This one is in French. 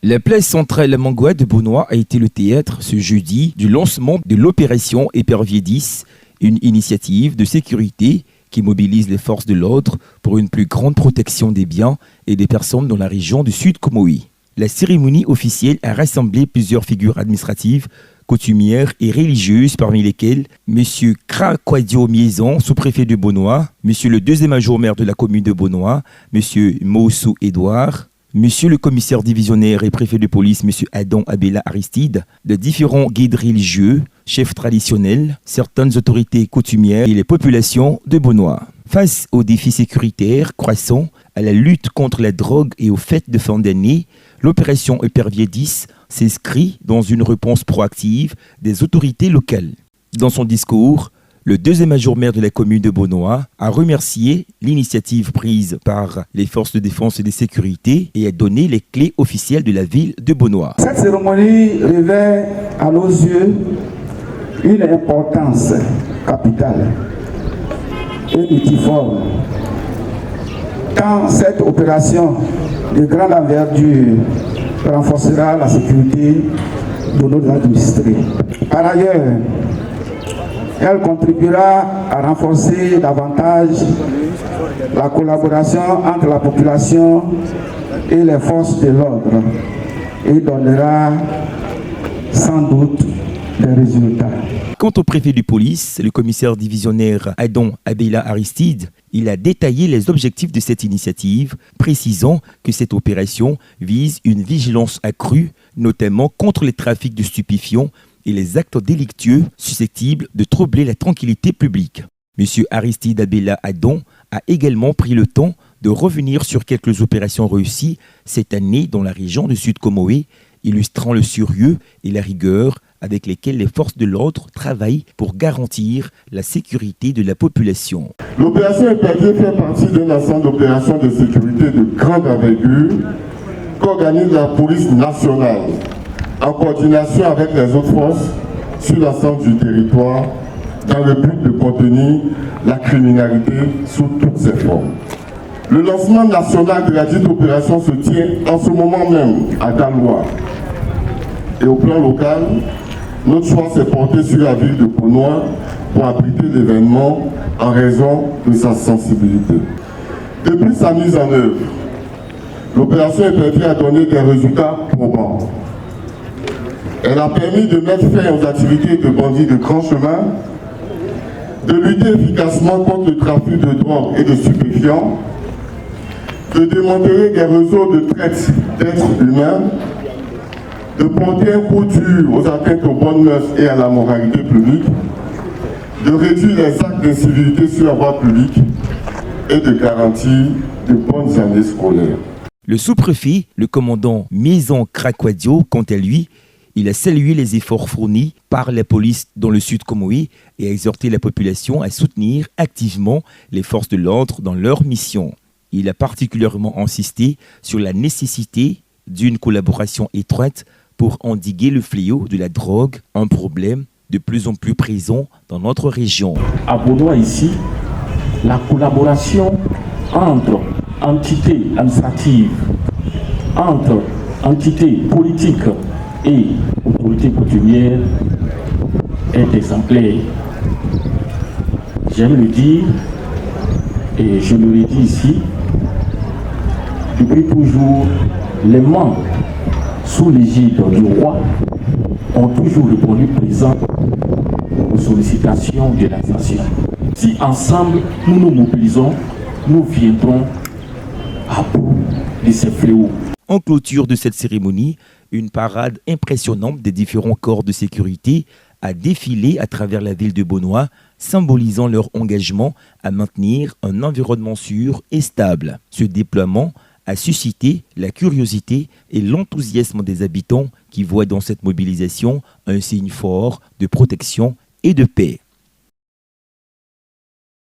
La place centrale Mangoua de Beaunois a été le théâtre ce jeudi du lancement de l'opération Épervier 10, une initiative de sécurité qui mobilise les forces de l'ordre pour une plus grande protection des biens et des personnes dans la région du Sud Comoé. La cérémonie officielle a rassemblé plusieurs figures administratives, coutumières et religieuses, parmi lesquelles M. Krakwadio Miezan, sous-préfet de Beaunois, M. le deuxième adjoint-maire de la commune de Beaunois, M. Moussou Edouard, Monsieur le commissaire divisionnaire et préfet de police, M. Adam Abela Aristide, de différents guides religieux, chefs traditionnels, certaines autorités coutumières et les populations de Beaunois. Face aux défis sécuritaires croissants, à la lutte contre la drogue et aux fêtes de fin d'année, l'opération Épervier 10 s'inscrit dans une réponse proactive des autorités locales. Dans son discours, le deuxième adjoint-maire de la commune de Beaunois a remercié l'initiative prise par les forces de défense et de sécurité et a donné les clés officielles de la ville de Beaunois. Cette cérémonie revêt à nos yeux une importance capitale et multiforme. Quand cette opération de grande envergure renforcera la sécurité de nos administrés. Par ailleurs, elle contribuera à renforcer davantage la collaboration entre la population et les forces de l'ordre et donnera sans doute des résultats. Quant au préfet de police, le commissaire divisionnaire Adam Abela Aristide, il a détaillé les objectifs de cette initiative, précisant que cette opération vise une vigilance accrue, notamment contre les trafics de stupéfiants et les actes délictueux susceptibles de troubler la tranquillité publique. M. Aristide Abela Adam a également pris le temps de revenir sur quelques opérations réussies cette année dans la région du Sud Comoé, illustrant le sérieux et la rigueur avec lesquels les forces de l'ordre travaillent pour garantir la sécurité de la population. L'opération Épervier fait partie d'un ensemble d'opérations de sécurité de grande envergure qu'organise la police nationale en coordination avec les autres forces sur l'ensemble du territoire dans le but de contenir la criminalité sous toutes ses formes. Le lancement national de la dite opération se tient en ce moment même à Daloa. Et au plan local, notre choix s'est porté sur la ville de Beaunois pour abriter l'événement en raison de sa sensibilité. Depuis sa mise en œuvre, l'opération Épervier a donné des résultats probants. Elle a permis de mettre fin aux activités de bandits de grand chemin, de lutter efficacement contre le trafic de drogue et de stupéfiants, de démanteler des réseaux de traite d'êtres humains, de porter un coup dur aux atteintes aux bonnes mœurs et à la moralité publique, de réduire les actes d'incivilité sur la voie publique et de garantir de bonnes années scolaires. Le sous-préfet, le commandant Miezan Krakwadio, quant à lui, il a salué les efforts fournis par la police dans le Sud Comoé et a exhorté la population à soutenir activement les forces de l'ordre dans leur mission. Il a particulièrement insisté sur la nécessité d'une collaboration étroite pour endiguer le fléau de la drogue, un problème de plus en plus présent dans notre région. À Beaunois ici, la collaboration entre entités administratives, entre entités politiques et autorités coutumières est exemplaire. J'aime le dire, et je le redis ici, depuis toujours, les membres sous l'égide du roi ont toujours répondu présent aux sollicitations de la nation. Si ensemble nous nous mobilisons, nous viendrons à bout de ces fléaux. En clôture de cette cérémonie, une parade impressionnante des différents corps de sécurité a défilé à travers la ville de Beaunois, symbolisant leur engagement à maintenir un environnement sûr et stable. Ce déploiement a suscité la curiosité et l'enthousiasme des habitants qui voient dans cette mobilisation un signe fort de protection et de paix.